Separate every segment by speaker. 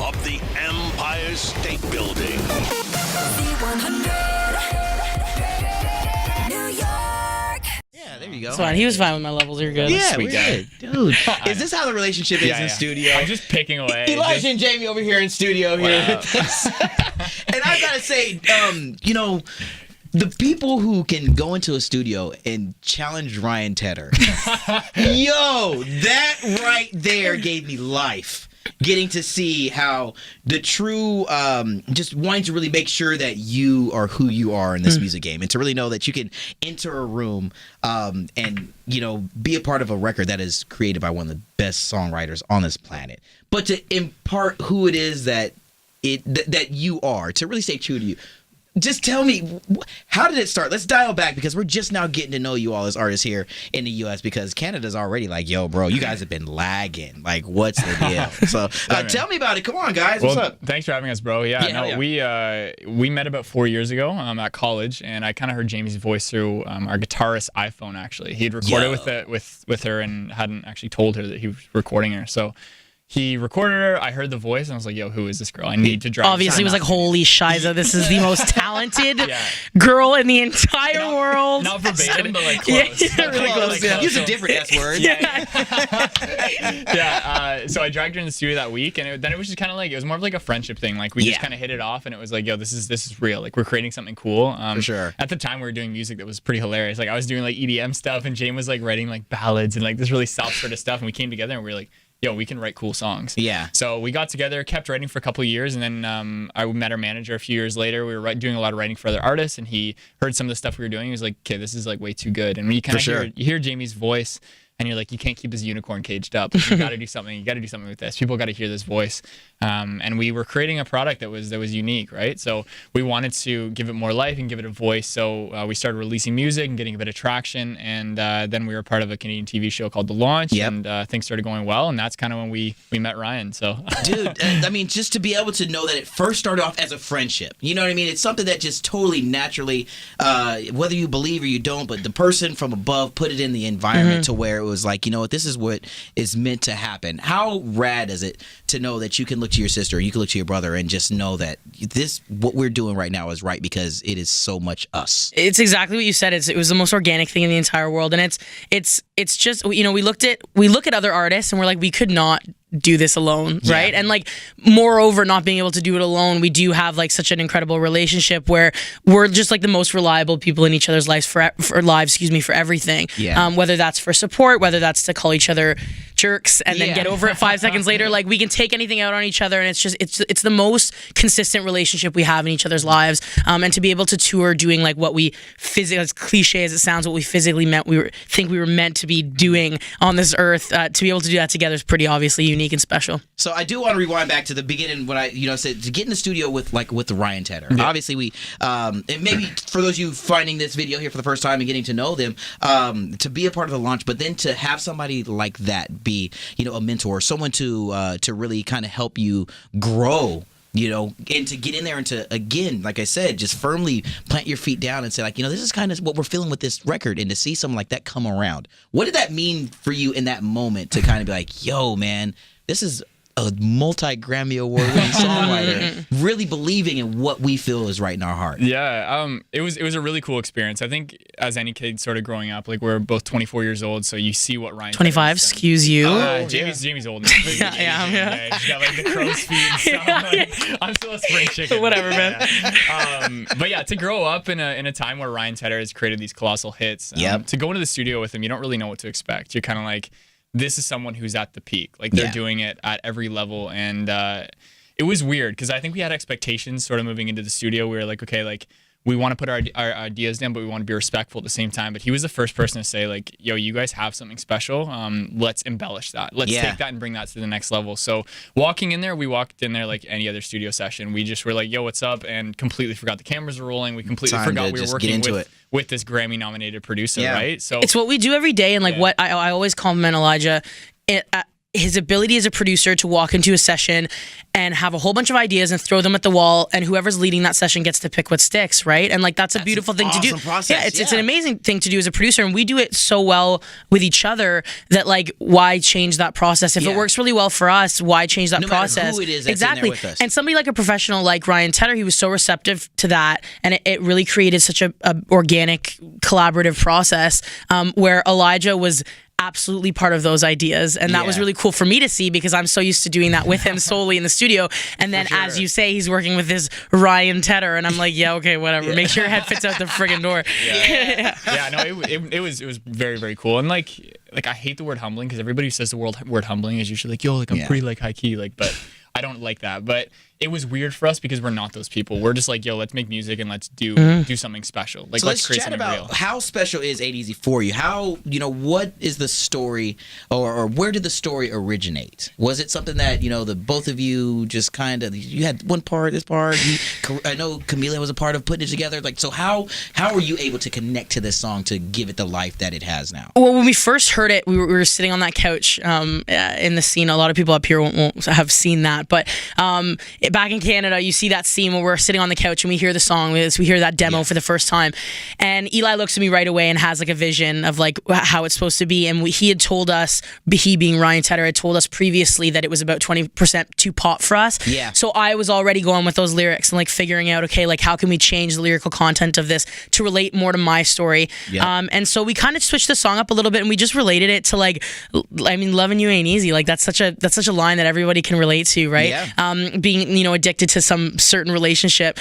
Speaker 1: of the Empire State Building.
Speaker 2: New York.
Speaker 3: Yeah, there you go.
Speaker 4: That's fine. He was fine with my levels. You're good.
Speaker 3: Yeah,
Speaker 5: Sweet
Speaker 3: we're
Speaker 5: guy.
Speaker 3: good. Dude, is this how the relationship is in studio?
Speaker 5: I'm just picking away.
Speaker 3: Elijah and Jamie over here in studio here with us. And I gotta say, the people who can go into a studio and challenge Ryan Tedder, that right there gave me life. Getting to see how the true, just wanting to really make sure that you are who you are in this music game, and to really know that you can enter a room and be a part of a record that is created by one of the best songwriters on this planet, but to impart who it is that you are, to really stay true to you. Just tell me, how did it start? Let's dial back, because we're just now getting to know you all as artists here in the U.S., because Canada's already like, yo, bro, you guys have been lagging. Like, what's the deal? So tell me about it. Come on, guys. What's up?
Speaker 5: Thanks for having us, bro. We met about 4 years ago at college, and I kind of heard Jamie's voice through our guitarist's iPhone, actually. He'd recorded with her and hadn't actually told her that he was recording her. So he recorded her. I heard the voice, and I was like, yo, who is this girl? I need to drive.
Speaker 4: Obviously, he was like, holy shiza, this is the most talented girl in the entire world.
Speaker 5: Not verbatim, but like close.
Speaker 4: Really close.
Speaker 3: Use a different S word.
Speaker 5: So I dragged her in the studio that week, and then it was just kind of like, it was more of like a friendship thing. Like, we just kind of hit it off, and it was like, yo, this is real. Like, we're creating something cool.
Speaker 3: For sure.
Speaker 5: At the time, we were doing music that was pretty hilarious. Like, I was doing like EDM stuff, and Jane was like writing like ballads and like this really soft sort of stuff, and we came together and we were like, yo, we can write cool songs.
Speaker 3: Yeah.
Speaker 5: So we got together, kept writing for a couple of years, and then I met our manager a few years later. We were doing a lot of writing for other artists, and he heard some of the stuff we were doing. He was like, okay, this is like way too good. And when you kind of hear Jamie's voice, and you're like, you can't keep his unicorn caged up. You got to do something. You got to do something with this. People got to hear this voice. And we were creating a product that was unique, right? So we wanted to give it more life and give it a voice. So we started releasing music and getting a bit of traction. And then we were part of a Canadian TV show called The Launch. And things started going well. And that's kind of when we met Ryan. So,
Speaker 3: dude, I mean, just to be able to know that it first started off as a friendship. You know what I mean? It's something that just totally naturally, whether you believe or you don't, but the person from above put it in the environment to where it was like, you know what, this is what is meant to happen. How rad is it to know that you can look to your sister, you can look to your brother, and just know that what we're doing right now is right, because it is so much us.
Speaker 4: It's exactly what you said. It was the most organic thing in the entire world, and it's just, we look at other artists and we're like, we could not do this alone, right? And like, moreover, not being able to do it alone, we do have like such an incredible relationship where we're just like the most reliable people in each other's lives for everything. Whether that's for support, whether that's to call each other jerks and then get over it 5 seconds later. Like, we can take anything out on each other, and it's the most consistent relationship we have in each other's lives. And to be able to tour doing like what we physically, as cliche as it sounds, what we physically think we were meant to be doing on this earth, to be able to do that together is pretty obviously unique and special.
Speaker 3: So I do want to rewind back to the beginning when I said to get in the studio with Ryan Tedder. Obviously, we and maybe for those of you finding this video here for the first time and getting to know them, to be a part of the launch, but then to have somebody like that be a mentor, someone to really kind of help you grow. And to get in there and to, again, like I said, just firmly plant your feet down and say, like, this is kind of what we're feeling with this record, and to see something like that come around. What did that mean for you in that moment to kind of be like, yo, man, this is a multi-Grammy award-winning songwriter really believing in what we feel is right in our heart?
Speaker 5: It was a really cool experience. I think as any kid sort of growing up, like, we're both 24 years old, so you see what Ryan
Speaker 4: 25, excuse you.
Speaker 5: Jamie's old enough. She's got like the crow's feet and stuff. Like, I'm still a spring chicken.
Speaker 4: Whatever, man.
Speaker 5: But yeah, to grow up in a time where Ryan Tedder has created these colossal hits, to go into the studio with him, you don't really know what to expect. You're kind of like, this is someone who's at the peak. Like, they're doing it at every level. And it was weird, because I think we had expectations sort of moving into the studio. We were like, okay, like, we want to put our ideas down, but we want to be respectful at the same time. But he was the first person to say, like, yo, you guys have something special. Let's embellish that. Let's take that and bring that to the next level. So walking in there, we walked in there like any other studio session. We just were like, yo, what's up? And completely forgot the cameras were rolling. We completely forgot we were working with this Grammy-nominated producer, right? So
Speaker 4: it's what we do every day. And like, what I always compliment Elijah his ability as a producer to walk into a session and have a whole bunch of ideas and throw them at the wall, and whoever's leading that session gets to pick what sticks, right? And like that's a beautiful thing to do.
Speaker 3: Process.
Speaker 4: Yeah, it's an amazing thing to do as a producer, and we do it so well with each other that like why change that process if it works really well for us? Why change that process?
Speaker 3: Matter who it is that's in there with us.
Speaker 4: And somebody like a professional like Ryan Tedder, he was so receptive to that, and it really created such a organic, collaborative process where Elijah was absolutely part of those ideas, and that was really cool for me to see because I'm so used to doing that with him solely in the studio. And then as you say, he's working with this Ryan Tedder, and I'm like, yeah, okay, whatever, make sure your head fits out the friggin' door.
Speaker 5: No, it was very, very cool. And like I hate the word humbling because everybody who says the word humbling is usually like, yo, like I'm pretty like high key, like, but I don't like that. But it was weird for us because we're not those people. We're just like, yo, let's make music and let's do something special. Like,
Speaker 3: so let's
Speaker 5: create
Speaker 3: chat
Speaker 5: something
Speaker 3: about
Speaker 5: real.
Speaker 3: how special is 8 for you. How, what is the story, or where did the story originate? Was it something that the both of you just kind of, you had one part, this part? I know Camila was a part of putting it together. Like, so how were you able to connect to this song to give it the life that it has now?
Speaker 4: Well, when we first heard it, we were sitting on that couch in the scene. A lot of people up here won't have seen that, but back in Canada, you see that scene where we're sitting on the couch and we hear the song, we hear that demo for the first time, and Eli looks at me right away and has like a vision of like how it's supposed to be. And he had told us, he being Ryan Tedder, had told us previously that it was about 20% too pop for us.
Speaker 3: Yeah.
Speaker 4: So I was already going with those lyrics and like figuring out, okay, like how can we change the lyrical content of this to relate more to my story?
Speaker 3: Yeah.
Speaker 4: And so we kind of switched the song up a little bit, and we just related it to like, I mean, loving you ain't easy. Like that's such a line that everybody can relate to, right?
Speaker 3: Yeah.
Speaker 4: Being addicted to some certain relationship,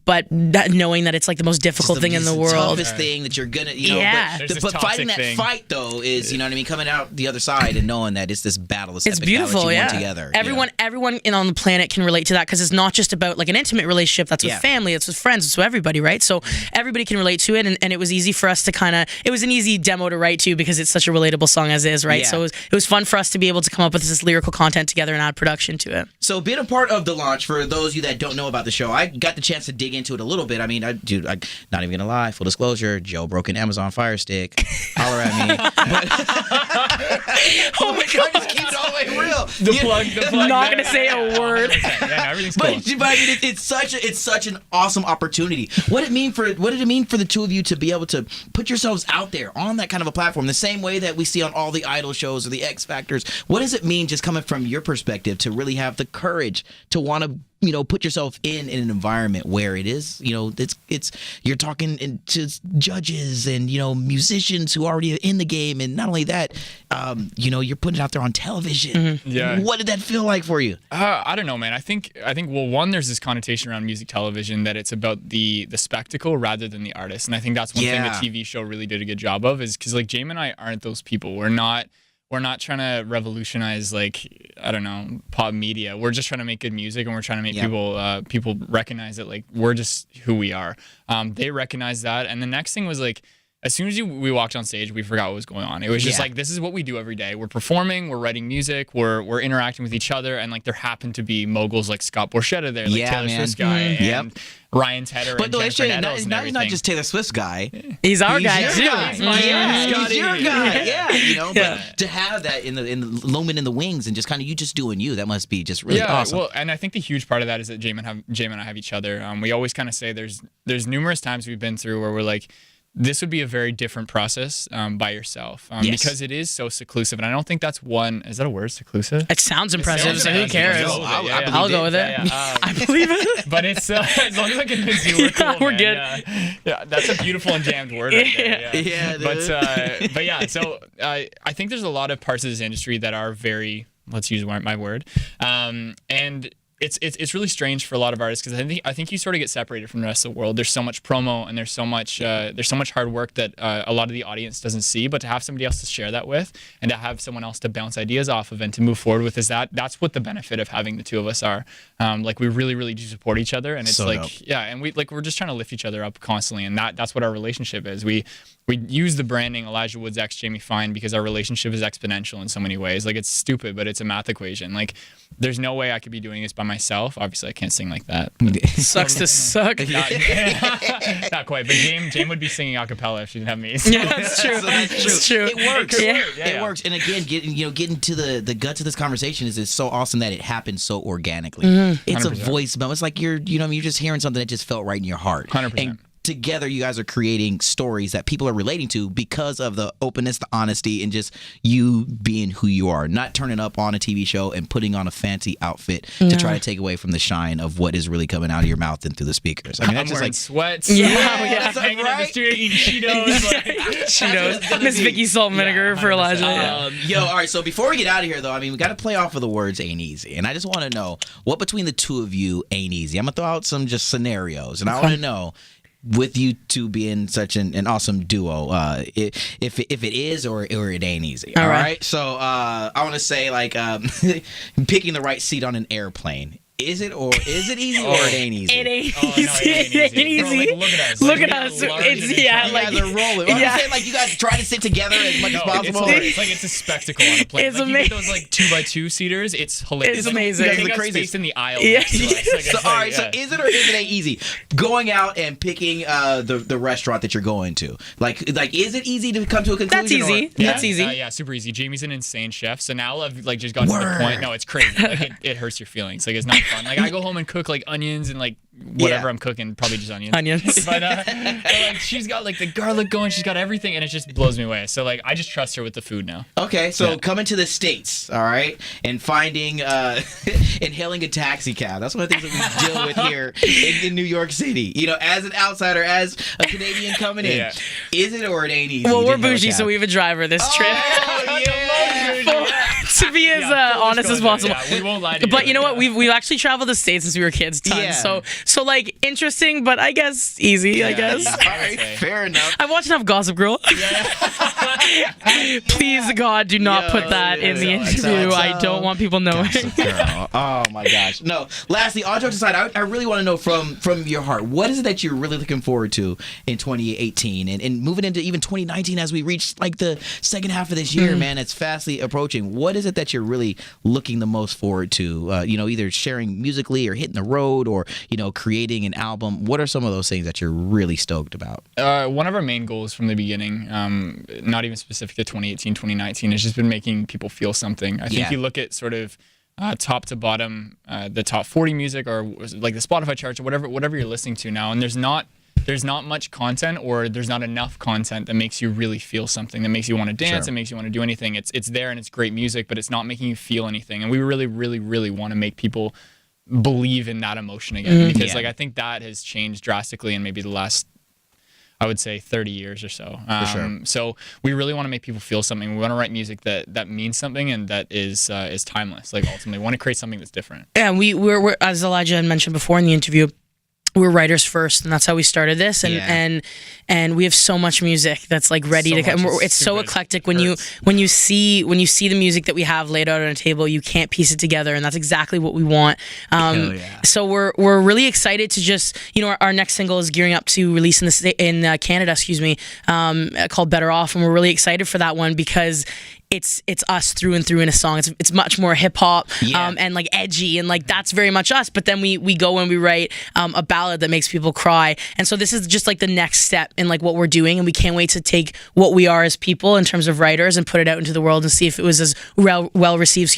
Speaker 4: but knowing that it's like the most difficult thing in the world.
Speaker 3: Toughest thing that you're gonna,
Speaker 5: There's
Speaker 3: but fighting that
Speaker 5: thing.
Speaker 3: fight though is, coming out the other side and knowing that it's this battle, this
Speaker 4: It's
Speaker 3: epic
Speaker 4: beautiful,
Speaker 3: battle that you won
Speaker 4: yeah.
Speaker 3: together.
Speaker 4: Everyone on the planet can relate to that because it's not just about like an intimate relationship. That's with family, it's with friends, it's with everybody, right? So everybody can relate to it, and it was easy for us to it was an easy demo to write to because it's such a relatable song as is, right?
Speaker 3: Yeah.
Speaker 4: So it was fun for us to be able to come up with this lyrical content together and add production to it.
Speaker 3: So being a part of the launch, for those of you that don't know about the show, I got the chance to dig into it a little bit. I mean, I'm not even gonna lie, full disclosure, Joe broke an Amazon Fire Stick. Holler at me. Oh my God, just keep it all the way real.
Speaker 5: The plug.
Speaker 4: Not gonna say a word.
Speaker 5: Yeah, no, everything's cool.
Speaker 3: But I mean, it's such an awesome opportunity. What did it mean for the two of you to be able to put yourselves out there on that kind of a platform, the same way that we see on all the Idol shows or the X Factors? What does it mean, just coming from your perspective, to really have the courage to want to put yourself in an environment where it is, it's you're talking to judges and musicians who are already in the game, and not only that, you're putting it out there on television.
Speaker 4: Mm-hmm.
Speaker 5: Yeah.
Speaker 3: What did that feel like for you?
Speaker 5: I don't know, man. I think well, one, there's this connotation around music television that it's about the spectacle rather than the artist, and I think that's one thing the TV show really did a good job of, is because like Jamin and I aren't those people. We're not trying to revolutionize, like, I don't know, pop media. We're just trying to make good music, and we're trying to make people recognize that, like, we're just who we are. They recognize that. And the next thing was, like, as soon as we walked on stage, we forgot what was going on. It was just like, this is what we do every day. We're performing, we're writing music, we're interacting with each other, and like there happened to be moguls like Scott Borchetta there, like Taylor Swift's guy, and Ryan Tedder,
Speaker 3: but
Speaker 5: and
Speaker 3: no,
Speaker 5: Jennifer Nettles and
Speaker 3: he's
Speaker 5: everything.
Speaker 3: not just Taylor Swift's guy.
Speaker 4: He's our guy
Speaker 3: your
Speaker 4: too.
Speaker 3: guy.
Speaker 5: He's my guy.
Speaker 3: He's your guy. Yeah,
Speaker 4: Yeah.
Speaker 3: But to have that in the looming in the wings and just kind of you just doing you, that must be just really awesome.
Speaker 5: Well, and I think the huge part of that is that Jamin and I have each other. We always kind of say there's numerous times we've been through where we're like, this would be a very different process by yourself because it is so seclusive. And I don't think that's one. Is that a word, seclusive?
Speaker 4: It sounds impressive, so who cares?
Speaker 3: No,
Speaker 4: I'll go with it. I believe it.
Speaker 5: But it's as long as I convince you, we're cool.
Speaker 4: We're
Speaker 5: man.
Speaker 4: good.
Speaker 5: Yeah, that's a beautiful and jammed word. Right there.
Speaker 3: Yeah,
Speaker 5: But yeah. So I think there's a lot of parts of this industry that are very, let's use my word, and it's really strange for a lot of artists because I think you sort of get separated from the rest of the world. There's so much promo and there's so much hard work that a lot of the audience doesn't see. But to have somebody else to share that with and to have someone else to bounce ideas off of and to move forward with that's what the benefit of having the two of us are. Like we really, really do support each other, and it's so dope. And we're just trying to lift each other up constantly, and that's what our relationship is. We use the branding Elijah Woods X Jamie Fine because our relationship is exponential in so many ways. Like it's stupid, but it's a math equation. Like there's no way I could be doing this by myself. Obviously, I can't sing like that.
Speaker 4: Sucks to suck.
Speaker 5: Not quite, but Jane would be singing a cappella if she didn't have me.
Speaker 4: Yeah, that's true.
Speaker 3: So that's
Speaker 4: It's true.
Speaker 3: It works.
Speaker 4: Yeah.
Speaker 3: It works. And again, getting to the guts of this conversation is so awesome that it happens so organically. It's a
Speaker 5: 100%.
Speaker 3: voice memo. It's like you're just hearing something that just felt right in your heart.
Speaker 5: 100%.
Speaker 3: And together, you guys are creating stories that people are relating to because of the openness, the honesty, and just you being who you are. Not turning up on a TV show and putting on a fancy outfit to try to take away from the shine of what is really coming out of your mouth and through the speakers. I mean,
Speaker 5: I'm
Speaker 3: that's just
Speaker 5: wearing
Speaker 3: like
Speaker 5: sweats.
Speaker 4: Yeah,
Speaker 3: that's
Speaker 5: hanging in the
Speaker 3: right.
Speaker 5: studio eating Cheetos.
Speaker 4: Cheetos. Miss Vicky Salt and Vinegar for
Speaker 5: 100%.
Speaker 4: Elijah.
Speaker 3: Yo, all right. So before we get out of here, though, I mean, we got to play off of the words "ain't easy," and I just want to know what between the two of you ain't easy. I'm gonna throw out some just scenarios, and I want to know, with you two being such an awesome duo, if it is or it ain't easy. All right. So I want to say like picking the right seat on an airplane. Is it easy or it ain't easy?
Speaker 4: It ain't
Speaker 5: Oh, no,
Speaker 4: easy.
Speaker 5: it ain't easy. Bro, like, look at us.
Speaker 4: Look
Speaker 5: Like,
Speaker 4: at
Speaker 5: we are
Speaker 4: us.
Speaker 5: large
Speaker 4: It's
Speaker 5: and
Speaker 4: yeah,
Speaker 3: You
Speaker 4: like
Speaker 3: guys are rolling. I'm
Speaker 4: yeah.
Speaker 3: saying like you guys try to sit together as much as possible.
Speaker 5: It's like it's a spectacle on a plane.
Speaker 4: It's
Speaker 5: like you get
Speaker 4: amazing.
Speaker 5: those like 2x2 seaters. It's hilarious.
Speaker 4: It's
Speaker 5: Like,
Speaker 4: amazing.
Speaker 5: You
Speaker 4: You
Speaker 5: guys
Speaker 3: guys are
Speaker 5: got
Speaker 3: crazy.
Speaker 5: space in the aisle.
Speaker 4: Yeah.
Speaker 5: next to us. Like,
Speaker 3: So
Speaker 5: it's
Speaker 3: all
Speaker 5: like,
Speaker 3: right, so
Speaker 5: yeah.
Speaker 3: is it or is it ain't easy going out and picking the restaurant that you're going to? Like is it easy to come to a conclusion?
Speaker 4: That's easy.
Speaker 3: Or-
Speaker 4: That's easy.
Speaker 5: Yeah, super easy. Jamie's an insane chef, so now I've like just gotten to the point. No, it's crazy. Like it hurts your feelings. Like it's not fun. Like I go home and cook like onions and like whatever
Speaker 3: Yeah.
Speaker 5: I'm cooking, probably just onions.
Speaker 4: Onions.
Speaker 5: But like she's got like the garlic going. She's got everything, and it just blows me away. So like I just trust her with the food now.
Speaker 3: Okay, so
Speaker 5: Yeah.
Speaker 3: coming to the States, all right, and finding, and hailing a taxi cab. That's one of the things that we deal with here in New York City. You know, as an outsider, as a Canadian coming in,
Speaker 5: Yeah.
Speaker 3: is it or it ain't easy?
Speaker 4: Well,
Speaker 3: to
Speaker 4: we're
Speaker 3: hail a
Speaker 4: bougie,
Speaker 3: cab?
Speaker 4: so we have a driver this trip.
Speaker 3: Oh, yeah.
Speaker 4: To be as
Speaker 5: full
Speaker 4: honest as
Speaker 5: disclosure,
Speaker 4: possible.
Speaker 5: yeah, we won't lie to you.
Speaker 4: But you know what?
Speaker 5: Yeah.
Speaker 4: We've actually traveled the States since we were kids, tons.
Speaker 3: Yeah.
Speaker 4: So like interesting, but I guess easy. I guess.
Speaker 3: All right, fair enough.
Speaker 4: I've watched enough Gossip Girl. Please God, do not
Speaker 3: Yo,
Speaker 4: put that in the
Speaker 3: yo,
Speaker 4: interview.
Speaker 3: so-
Speaker 4: I don't want people knowing.
Speaker 3: Girl. Oh my gosh. No. Lastly, all jokes aside, I really want to know from your heart, what is it that you're really looking forward to in 2018 and moving into even 2019 as we reach like the second half of this year, man? It's fastly approaching. What is it that you're really looking the most forward to? Either sharing musically or hitting the road or creating an album. What are some of those things that you're really stoked about?
Speaker 5: One of our main goals from the beginning, not even specific to 2018, 2019, has just been making people feel something. I think
Speaker 3: Yeah.
Speaker 5: you look at sort of top to bottom, the top 40 music or like the Spotify charts or whatever you're listening to now, and there's not much content or there's not enough content that makes you really feel something, that makes you want to dance,
Speaker 3: Sure.
Speaker 5: and makes you want to do anything. It's there and it's great music, but it's not making you feel anything. And we really, really, really want to make people believe in that emotion again, because
Speaker 3: Yeah.
Speaker 5: like I think that has changed drastically in maybe the last, I would say, 30 years or so.
Speaker 3: sure.
Speaker 5: So we really want to make people feel something. We want to write music that means something and that is timeless. Like ultimately, we want to create something that's different.
Speaker 4: Yeah, we're as Elijah had mentioned before in the interview, we're writers first, and that's how we started this. And
Speaker 3: Yeah.
Speaker 4: and we have so much music that's like ready
Speaker 5: So
Speaker 4: to come.
Speaker 5: much.
Speaker 4: It's so
Speaker 5: Super.
Speaker 4: eclectic
Speaker 5: It
Speaker 4: when
Speaker 5: hurts.
Speaker 4: you see the music that we have laid out on a table, you can't piece it together, and that's exactly what we want.
Speaker 3: Hell yeah.
Speaker 4: So we're really excited to just our next single is gearing up to release in Canada, called Better Off, and we're really excited for that one because it's us through and through in a song. It's much more hip hop
Speaker 3: Yeah.
Speaker 4: and like edgy and like that's very much us. But then we go and we write a ballad that makes people cry. And so this is just like the next step in like what we're doing, and we can't wait to take what we are as people in terms of writers and put it out into the world and see if it was as well received,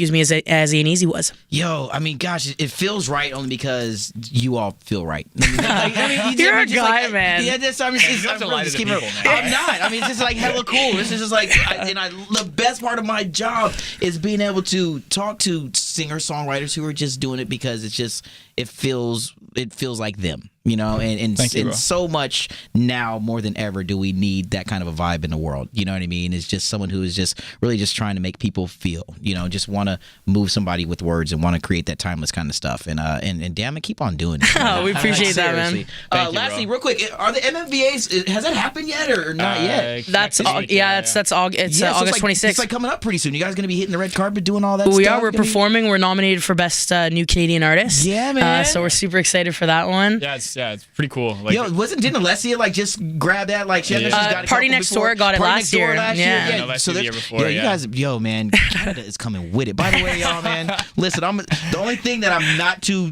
Speaker 4: as Ain't Easy was.
Speaker 3: Yo, I mean, gosh, it feels right only because you all feel right.
Speaker 4: You're a guy, man.
Speaker 3: Yeah, that's. I mean,
Speaker 5: You don't have to lie to the people, man.
Speaker 3: I'm not. I mean, it's just like hella cool. This is just like, the best part of my job is being able to talk to singer-songwriters who are just doing it because it feels like them. And
Speaker 5: Thank you, bro.
Speaker 3: so much now more than ever do we need that kind of a vibe in the world. You know what I mean? It's just someone who is just really just trying to make people feel, just want to move somebody with words and want to create that timeless kind of stuff. And damn it, keep on doing it.
Speaker 4: Oh, we appreciate that, man.
Speaker 3: Seriously.
Speaker 5: Thank you,
Speaker 3: Lastly,
Speaker 5: bro.
Speaker 3: real quick, are the MMVAs, has that happened yet or not yet?
Speaker 4: That's
Speaker 5: next
Speaker 4: all,
Speaker 5: week,
Speaker 4: that's August. It's
Speaker 3: Yeah, so
Speaker 4: August 26th.
Speaker 3: It's like coming up pretty soon. You guys going to be hitting the red carpet doing all that
Speaker 4: We
Speaker 3: stuff?
Speaker 4: are. We're
Speaker 3: Gonna be-
Speaker 4: performing. coming. We're nominated for Best New Canadian Artist.
Speaker 3: Yeah, man.
Speaker 4: So we're super excited for that one.
Speaker 5: Yeah, it's pretty cool. Like,
Speaker 3: Yo, didn't Alessia like just grab that? Like she
Speaker 5: Yeah.
Speaker 3: she's got a
Speaker 4: Party
Speaker 3: couple
Speaker 4: Next
Speaker 3: before.
Speaker 4: Door got it
Speaker 3: Party
Speaker 4: last
Speaker 3: Next Door
Speaker 4: year.
Speaker 3: last
Speaker 4: Yeah.
Speaker 3: year.
Speaker 5: No, last
Speaker 3: So
Speaker 5: year, the
Speaker 3: there's-
Speaker 5: year before,
Speaker 3: yo, you
Speaker 5: yeah.
Speaker 3: guys, yo, man, Canada is coming with it. By the way, y'all, man, listen, the only thing that I'm not too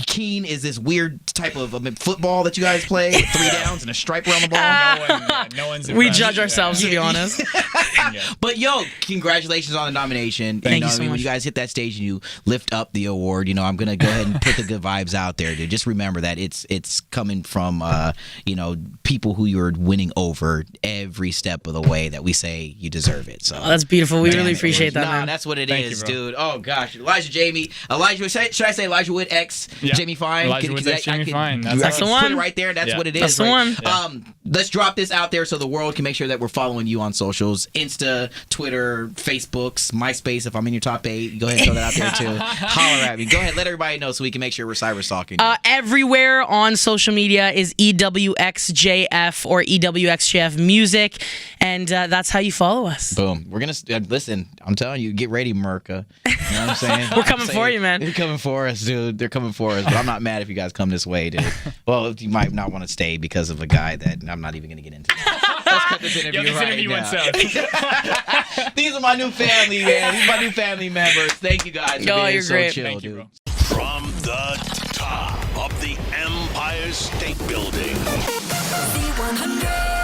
Speaker 3: keen is this weird type of football that you guys play with 3 downs and a stripe around the ball.
Speaker 5: no one's
Speaker 4: We
Speaker 5: impressed.
Speaker 4: judge
Speaker 5: Yeah.
Speaker 4: ourselves, to be honest.
Speaker 5: Yeah.
Speaker 3: But yo, congratulations on the nomination.
Speaker 4: Thank you
Speaker 3: I
Speaker 4: so
Speaker 3: mean, when
Speaker 4: much.
Speaker 3: you guys hit that stage and you lift up the award, I'm gonna go ahead and put the good vibes out there, dude. Just remember that it's coming from people who you're winning over every step of the way. That we say you deserve it. So
Speaker 4: That's beautiful. We
Speaker 3: Damn
Speaker 4: really
Speaker 3: it,
Speaker 4: appreciate that,
Speaker 3: Nah,
Speaker 4: man.
Speaker 3: that's what it
Speaker 5: Thank
Speaker 3: is,
Speaker 5: you, bro.
Speaker 3: dude. Oh gosh, Should I say Elijah Wood X
Speaker 5: Yeah.
Speaker 3: Jamie Fine?
Speaker 5: Elijah Wood X Jamie Fine. That's
Speaker 4: the
Speaker 3: Put
Speaker 4: one.
Speaker 3: it right there. That's
Speaker 5: Yeah.
Speaker 3: what it is.
Speaker 4: That's the
Speaker 3: right?
Speaker 4: one.
Speaker 3: Let's drop this out there so the world can make sure that we're following you on socials: Insta, Twitter, Facebooks, MySpace. If I'm in your top 8, go ahead and throw that out there too. Holler at me. Go ahead, let everybody know so we can make sure we're cyber stalking.
Speaker 4: Everywhere on social media is EWXJF or EWXJF Music, and that's how you follow us.
Speaker 3: Boom. We're gonna listen. I'm telling you, get ready, Merca. You know what I'm saying?
Speaker 4: We're coming for you, man.
Speaker 3: They're coming for us, dude. They're coming for us. But I'm not mad if you guys come this way, dude. Well, you might not want to stay because of a guy that I'm not even gonna get into. Let's cut this interview
Speaker 5: Yo, this
Speaker 3: right
Speaker 5: interview
Speaker 3: now.
Speaker 5: went south.
Speaker 3: These are my new family, man. These are my new family members. Thank you guys for
Speaker 4: Yo,
Speaker 3: being
Speaker 4: you're
Speaker 3: so
Speaker 4: great.
Speaker 3: chill,
Speaker 5: Thank you,
Speaker 3: dude.
Speaker 5: bro.
Speaker 1: From the top of the Empire State Building.
Speaker 2: Z100.